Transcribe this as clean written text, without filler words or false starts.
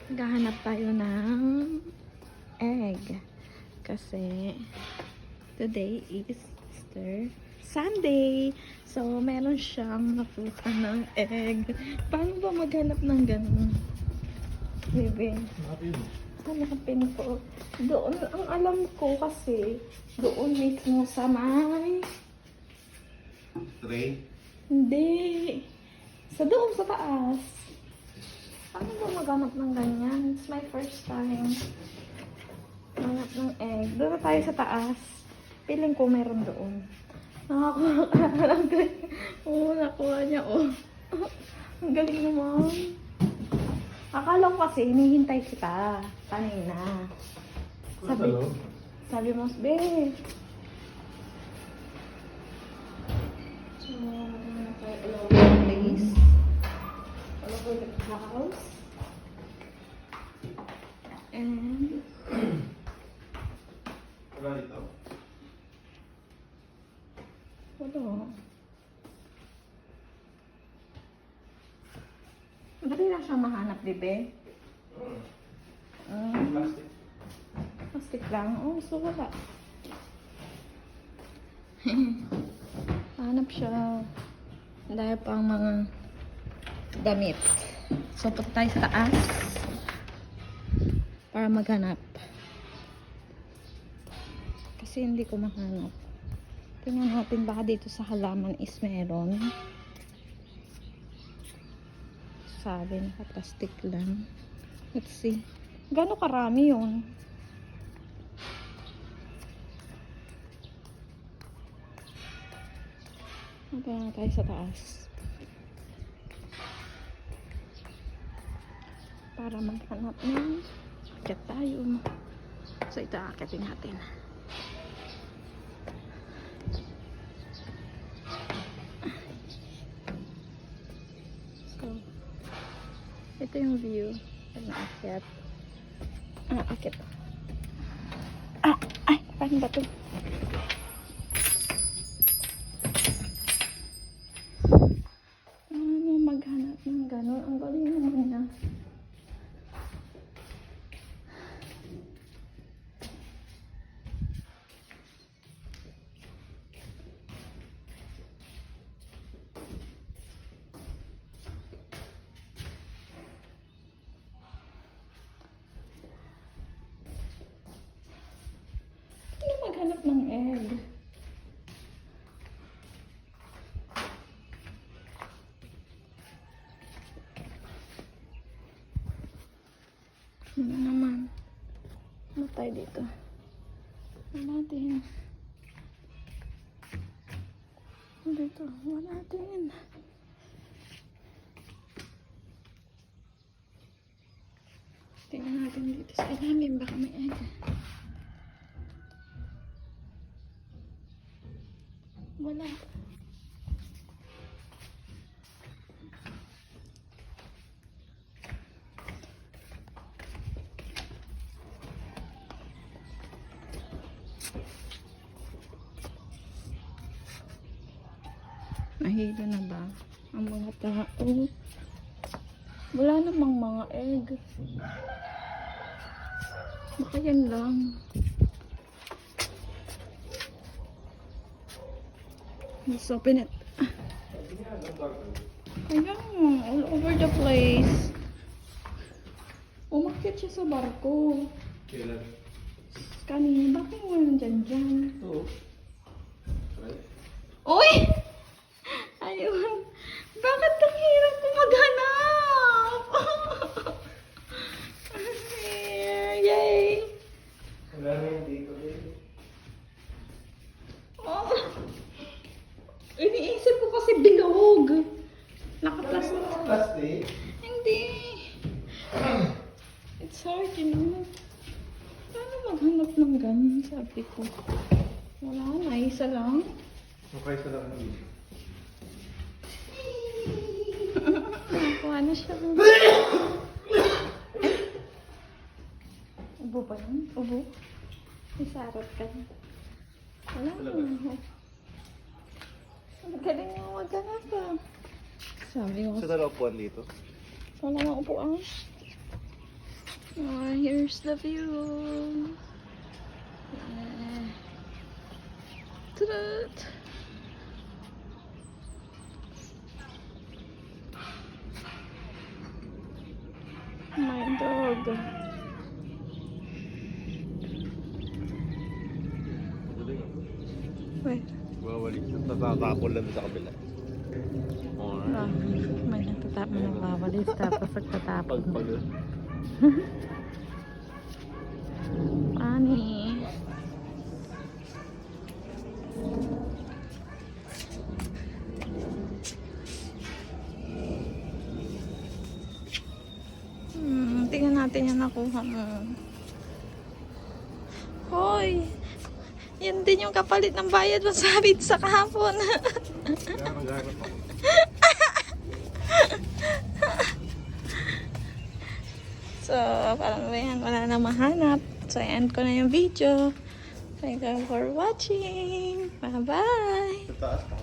Naghahanap tayo ng egg. Kasi today is Easter Sunday. So, meron siyang nakuha ng egg. Paano ba maghanap ng ganun? Bebe. Hanapin ko. Doon, ang alam ko kasi, doon mismo sa may... Tray? Hindi. Sa doon, sa taas. Paano ba maghanap ng ganyan? It's my first time. Hanap ng egg. Doon na tayo sa taas. Piling ko meron doon. Nakakuha ka na lang. Oo, nakuha niya. Oh. Ang galing naman. Akala ko kasi hinihintay kita kanina. Sabi mo, be. So, maganda tayo all over the place. All over the house. And Wala dito? wala. Madali lang siyang mahanap, bebe. Plastic. Plastic lang. Oh, so wala. Hanap siya. Dahil pang mga damit. So, punta tayo sa taas para maghanap. Kasi hindi ko mahanap. Tingnan natin baka dito sa halaman is meron. Sabi, naka-plastic lang. Let's see. Gano'ng karami yun? Punta na tayo sa taas. Para maghanap ng akit tayo. So, ito akitin natin. So, ito yung view. Pag naakyat. Akit. Ay, paano ba ito? Ano maghanap ng gano'n? Ang galing naman niya. Ano maghanap ng egg? Ano naman? Ano tayo dito? Wala din. Dito, wala din. Tingnan natin dito sa ilalim. Baka may egg. Wala. Nahilo na ba ang mga tao? Wala namang mga egg. Baka yan lang. Let's open it. Ayan, all over the place. Umakyat siya sa barko. Kailan? Kanina, bakit mo nandyan dyan? Oo. Right? Uy! Ayun. Bakit ang hirap ko maghanap? Yay! Wala na yung dito eh. Oh. Iniisip ko kasi bilog. Nakaplastic. Plastic? Hindi. It's hard, you know. Paano maghanap ng ganun? Sabi ko. Wala na, isa lang. Okay, sa lang dito. Nakuha na siya. Ubo ba yun? Ubo? Isarot ka na. Wala na. Ang galing mo maghanap ah. Sabi mo. Sa upuan dito? Wala nang upuan. here's the view. Tudut. My dog. Wait. Wawali. Tatatapon lang sa kabila. Ah, may natatapon ng wawalis tapos nagtatapon. Pag. Funny. Tingnan natin yung nakuha mo. Hoy! Yan din yung kapalit ng bayad mo sa pizza kahapon. So, parang ba yan? Wala na mahanap. So, end ko na yung video. Thank you for watching. Bye-bye! Sa taas pa.